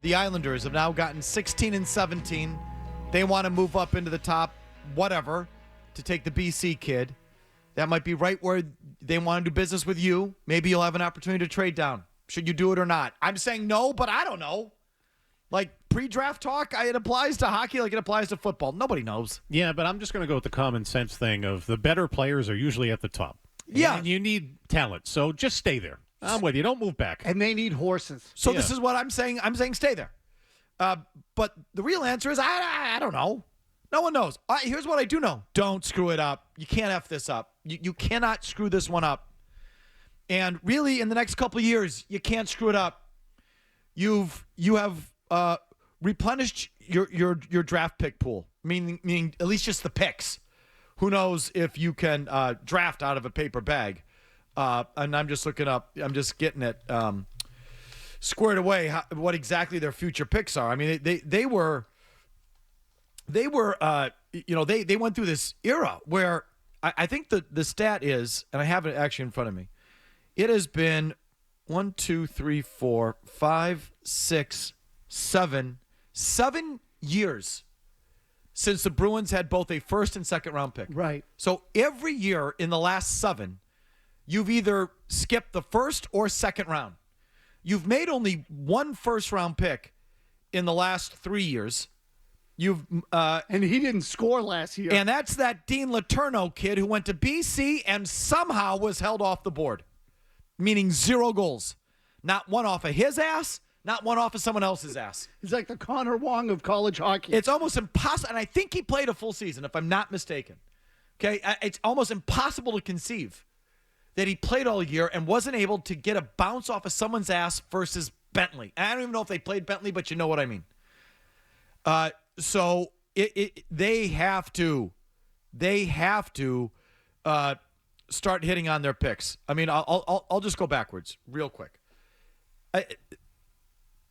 The Islanders have now gotten 16 and 17. They want to move up into the top, whatever, to take the BC kid. That might be right where they want to do business with you. Maybe you'll have an opportunity to trade down. Should you do it or not? I'm saying no, but I don't know. Like pre-draft talk, it applies to hockey like it applies to football. Nobody knows. Yeah, but I'm just going to go with the common sense thing of the better players are usually at the top. Yeah. And you need talent, so just stay there. I'm with you. Don't move back. And they need horses. So This is what I'm saying. I'm saying stay there. But the real answer is I don't know. No one knows. Here's what I do know. Don't screw it up. You can't F this up. You cannot screw this one up. And really, in the next couple of years, you can't screw it up. You have replenished your draft pick pool, meaning at least just the picks. Who knows if you can draft out of a paper bag? And I'm just looking up. I'm just getting it squared away. What exactly their future picks are? I mean, they went through this era where I think the stat is, and I have it actually in front of me. It has been 1, 2, 3, 4, 5, 6, 7 years since the Bruins had both a first and second round pick. Right. So every year in the last 7, you've either skipped the first or second round. You've made only one first round pick in the last 3 years. And he didn't score last year. And that's that Dean Letourneau kid who went to BC and somehow was held off the board, meaning 0 goals. Not one off of his ass, not one off of someone else's ass. He's like the Connor Wong of college hockey. It's almost impossible, and I think he played a full season, if I'm not mistaken. Okay, it's almost impossible to conceive that he played all year and wasn't able to get a bounce off of someone's ass versus Bentley. And I don't even know if they played Bentley, but you know what I mean. So they have to start hitting on their picks. I mean, I'll just go backwards real quick.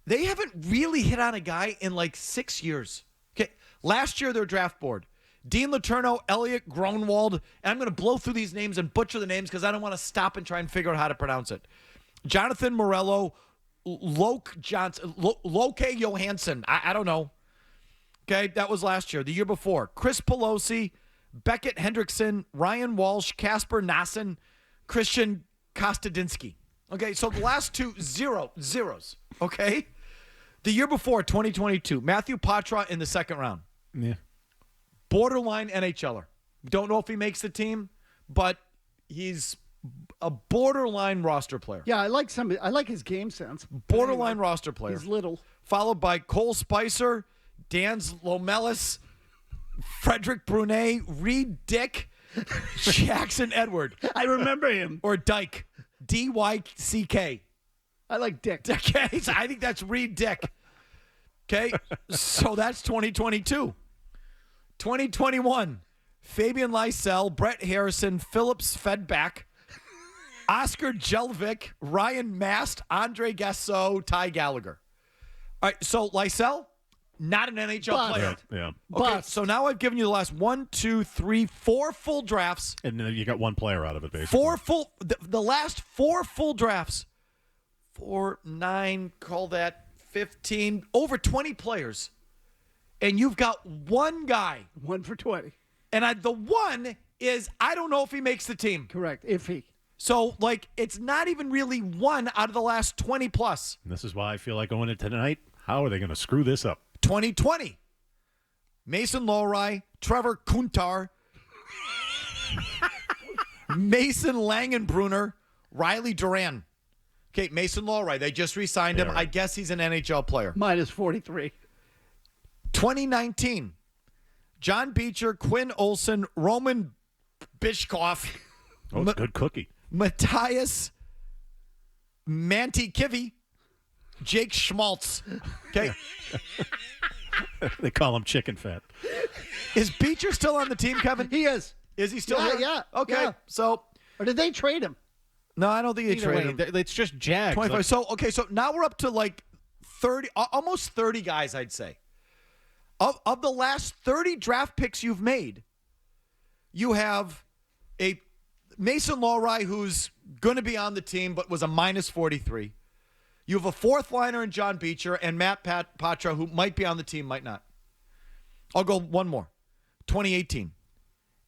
They haven't really hit on a guy in like 6 years. Okay, last year their draft board: Dean Letourneau, Elliot Gronwald, and I'm going to blow through these names and butcher the names because I don't want to stop and try and figure out how to pronounce it. Jonathan Morello, Loke Johnson, Loke Johansson. I don't know. Okay, that was last year. The year before, Chris Pelosi, Beckett Hendrickson, Ryan Walsh, Casper Nassen, Christian Kostadinsky. Okay, so the last 2 zeros. Okay, the year before, 2022, Matthew Patra in the second round. Yeah. Borderline NHLer. Don't know if he makes the team, but he's a borderline roster player. Yeah, I like his game sense. Borderline roster player. He's little. Followed by Cole Spicer, Dan Lomelis, Frederick Brunet, Reed Dick, Jackson Edward. I remember him. Or Dyke. D-Y-C-K. I like Dick. Okay, so I think that's Reed Dick. Okay, so that's 2022. 2021, Fabian Lysell, Brett Harrison, Phillips Fedback, Oscar Jelvik, Ryan Mast, Andre Gasso, Ty Gallagher. All right, so Lysell, not an NHL player. Yeah. Okay, so now I've given you the last 1, 2, 3, 4 full drafts. And then you got one player out of it, basically. The last 4 full drafts. 4, 9, call that 15, over 20 players. And you've got one guy. 1 for 20. And the one is, I don't know if he makes the team. Correct, if he. So, it's not even really one out of the last 20 plus. And this is why I feel like going into tonight, how are they going to screw this up? 2020. Mason Lohrei, Trevor Kuntar, Mason Langenbrunner, Riley Duran. Okay, Mason Lohrei, they just re-signed him. Right. I guess he's an NHL player. Minus 43. 2019. John Beecher, Quinn Olson, Roman Bishkoff. Oh, it's a good cookie. Matthias Manti-Kivi, Jake Schmaltz. Okay. They call him chicken fat. Is Beecher still on the team, Kevin? He is. Is he still Yeah, there? yeah. Okay. Yeah. So. Or did they trade him? No, I don't think they Either traded way, him. it's just Jags. 25. So now we're up to 30, almost 30 guys, I'd say. Of the last 30 draft picks you've made, you have a Mason Lohrei who's going to be on the team but was a minus 43. You have a fourth liner in John Beecher and Matt Patra, who might be on the team, might not. I'll go one more. 2018.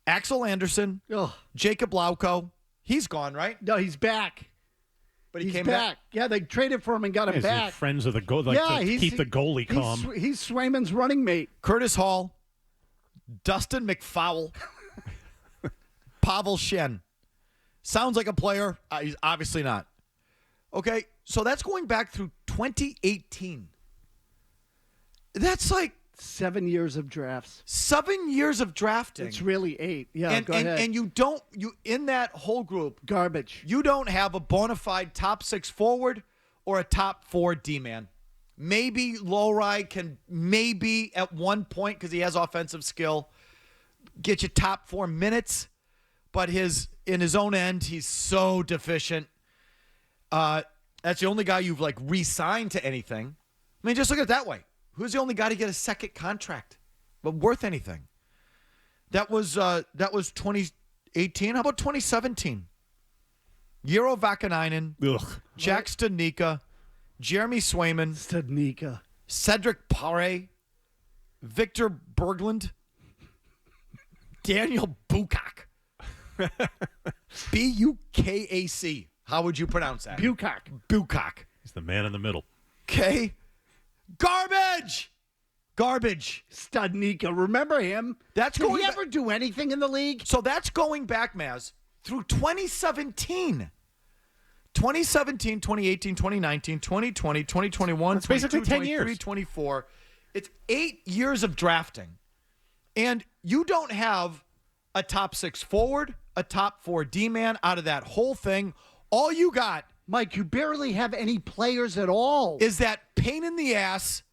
Axel Anderson, Ugh. Jacob Lauko. He's gone, right? No, he's back. But he He's came back. Yeah, they traded for him and got him Is he back. friends of the goal, like Yeah, to he's- keep the goalie calm. He's Swayman's running mate. Curtis Hall, Dustin McFowle, Pavel Shen. Sounds like a player. He's obviously not. Okay, so that's going back through 2018. That's like 7 years of drafts. 7 years of drafting. It's really 8. Yeah, and, go and, ahead. and you in that whole group, Garbage. you don't have a bona fide top 6 forward or a top 4 D-man. Maybe Lowry can maybe at one point, because he has offensive skill, get you top 4 minutes, but in his own end, he's so deficient. That's the only guy you've like re-signed to anything. I mean, just look at it that way. Who's the only guy to get a second contract, but worth anything? That was 2018. How about 2017? Euro Vakanainen, Ugh. Jack Studnicka, Jeremy Swayman, Studnicka. Cedric Pare, Victor Berglund, Daniel Bukac. Bukac. How would you pronounce that? Bukac. Bukac. He's the man in the middle. Okay. Garbage. Studnicka. Remember him? That's Did going he ba- ever do anything in the league? So that's going back, Maz, through 2017. 2017, 2018, 2019, 2020, 2021, That's basically 22, 10 23, years. 24. It's 8 years of drafting. And you don't have a top 6 forward, a top 4 D-man out of that whole thing. All you got Mike, you barely have any players at all. is that pain in the ass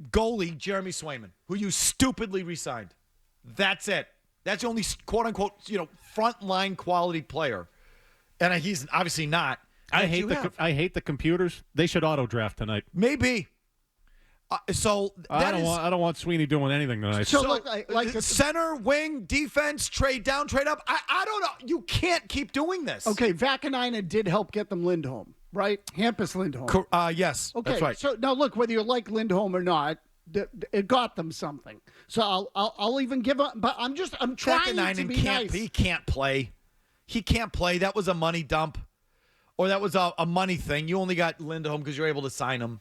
goalie, Jeremy Swayman, who you stupidly re-signed. That's it. That's the only quote unquote, frontline quality player. And he's obviously not. I hate the computers. They should auto draft tonight. Maybe. I don't want Sweeney doing anything tonight. So, like center, wing, defense, trade down, trade up. I don't know. You can't keep doing this. okay, Vakanainen did help get them Lindholm, right? Hampus Lindholm. Yes. Okay, That's right. so now look, whether you like Lindholm or not, it got them something. So I'll even give up. But I'm trying to Vakanainen be nice. He can't play. He can't play. That was a money dump, or that was a money thing. You only got Lindholm because you're able to sign him.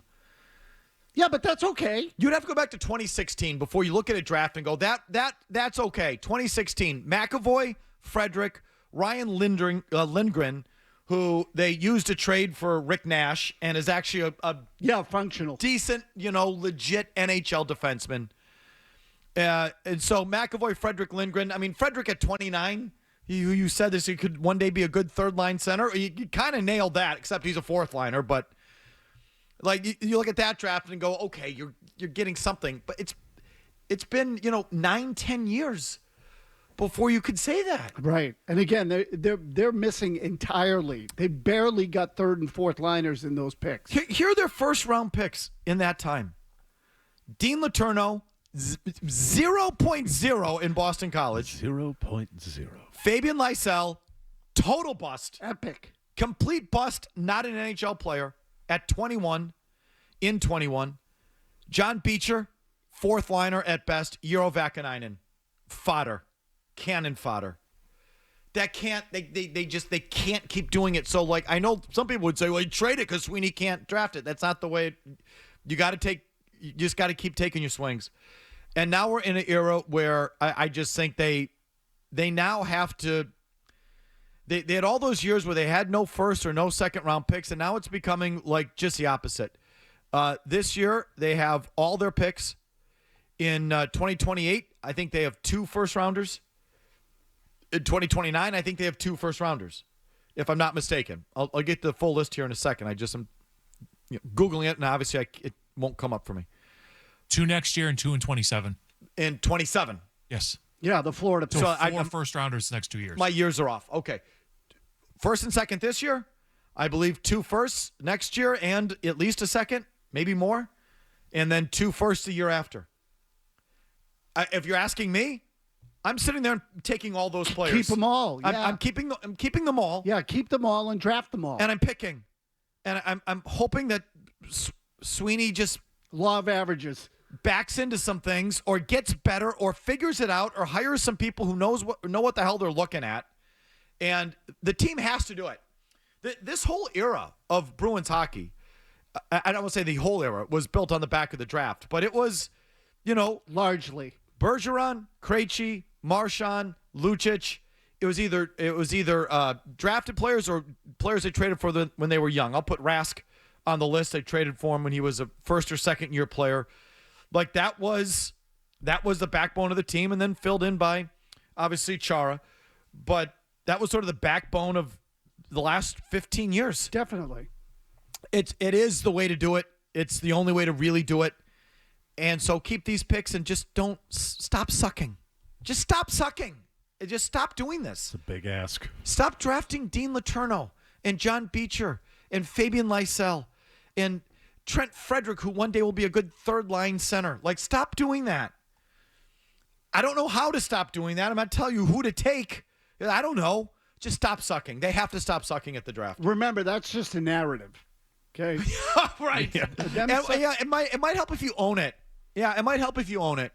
Yeah, but that's okay. You'd have to go back to 2016 before you look at a draft and go, that's okay. 2016, McAvoy, Frederick, Ryan Lindgren, who they used to trade for Rick Nash and is actually a Functional. decent, legit NHL defenseman. And so McAvoy, Frederick Lindgren. I mean, Frederick at 29, you said this, he could one day be a good third-line center. You kind of nailed that, except he's a fourth-liner, but like you look at that draft and go, okay, you're getting something, but it's been 9-10 years before you could say that. Right, and again, they're missing entirely. They barely got third and fourth liners in those picks. Here are their first round picks in that time: Dean Letourneau, 0.0 in Boston College; 0.0. Fabian Lysell, total bust, Epic. complete bust, not an NHL player. At 21, in 21, John Beecher, fourth liner at best. Euro Vakanainen, fodder, cannon fodder. They can't keep doing it. So like I know some people would say, well, you trade it because Sweeney can't draft it. That's not the way. You just got to keep taking your swings. And now we're in an era where I just think they now have to. They had all those years where they had no first or no second round picks, and now it's becoming like just the opposite. This year, they have all their picks. In 2028, I think they have 2 first rounders. In 2029, I think they have 2 first rounders, if I'm not mistaken. I'll get the full list here in a second. I just am Googling it, and obviously it won't come up for me. 2 next year and 2 in 27. In 27. Yes. Yeah, the Florida pick. So So 4 first rounders the next 2 years. My years are off. Okay. First and second this year. I believe 2 firsts next year and at least a second, maybe more. And then 2 firsts the year after. If you're asking me, I'm sitting there and taking all those players. Keep them all. Yeah. I'm keeping them all. Yeah, keep them all and draft them all. And I'm picking and I'm hoping that Sweeney just Law of averages. backs into some things or gets better or figures it out or hires some people who know what the hell they're looking at. And the team has to do it. This whole era of Bruins hockey, I don't want to say the whole era, was built on the back of the draft, but it was, Largely. Bergeron, Krejci, Marchand, Lucic. It was either drafted players or players they traded for when they were young. I'll put Rask on the list. They traded for him when he was a first or second year player. Like that was the backbone of the team, and then filled in by obviously Chara. But that was sort of the backbone of the last 15 years. Definitely. It is the way to do it. It's the only way to really do it. And so keep these picks and just don't stop sucking. Just stop sucking. Just stop doing this. It's a big ask. Stop drafting Dean Letourneau and John Beecher and Fabian Lysell and Trent Frederick, who one day will be a good third-line center. Like, stop doing that. I don't know how to stop doing that. I'm not telling you who to take. I don't know. Just stop sucking. They have to stop sucking at the draft. Remember, that's just a narrative. Okay? Right. Yeah. It might help if you own it. Yeah, it might help if you own it.